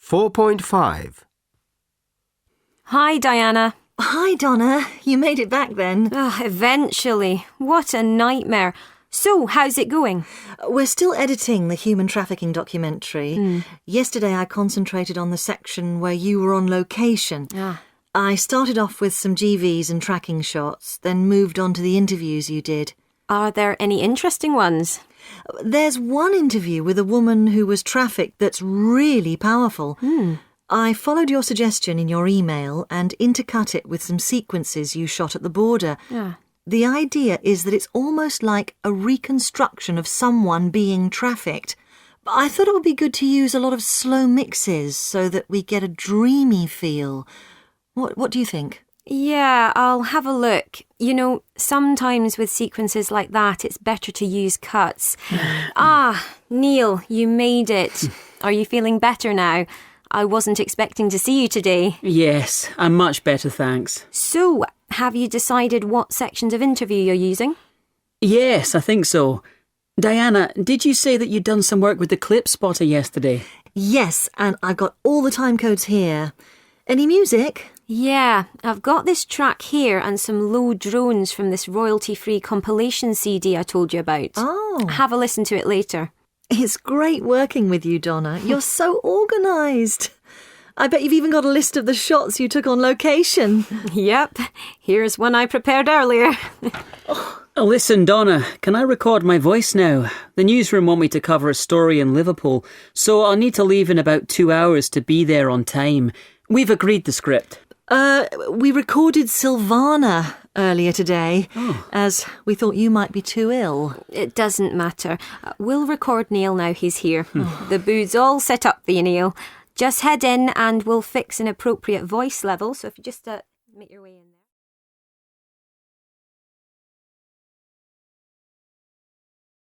4.5. Hi, Diana. Hi, Donna. You made it back then. Eventually. What a nightmare. So, how's it going? We're still editing the human trafficking documentary. Yesterday I concentrated on the section where you were on location. I started off with some GVs and tracking shots, then moved on to the interviews you did. Are there any interesting ones? There's one interview with a woman who was trafficked that's really powerful. I followed your suggestion in your email and intercut it with some sequences you shot at the border. The idea is that it's almost like a reconstruction of someone being trafficked. I thought it would be good to use a lot of slow mixes so that we get a dreamy feel. What do you think? Yeah, I'll have a look. You know, sometimes with sequences like that, it's better to use cuts. Neil, you made it. Are you feeling better now? I wasn't expecting to see you today. Yes, I'm much better, thanks. So, have you decided what sections of interview you're using? Yes, I think so. Diana, did you say that you'd done some work with the clip spotter yesterday? Yes, and I've got all the time codes here. Any music? Yeah, I've got this track here and some low drones from this royalty-free compilation CD I told you about. Oh. Have a listen to it later. It's great working with you, Donna. You're so organised. I bet you've even got a list of the shots you took on location. Yep, here's one I prepared earlier. Listen, Donna, can I record my voice now? The newsroom want me to cover a story in Liverpool, so I'll need to leave in about 2 hours to be there on time. We've agreed the script. We recorded Silvana earlier today, as we thought you might be too ill. It doesn't matter. We'll record Neil now he's here. The booth's all set up for you, Neil. Just head in and we'll fix an appropriate voice level, so if you just make your way in there.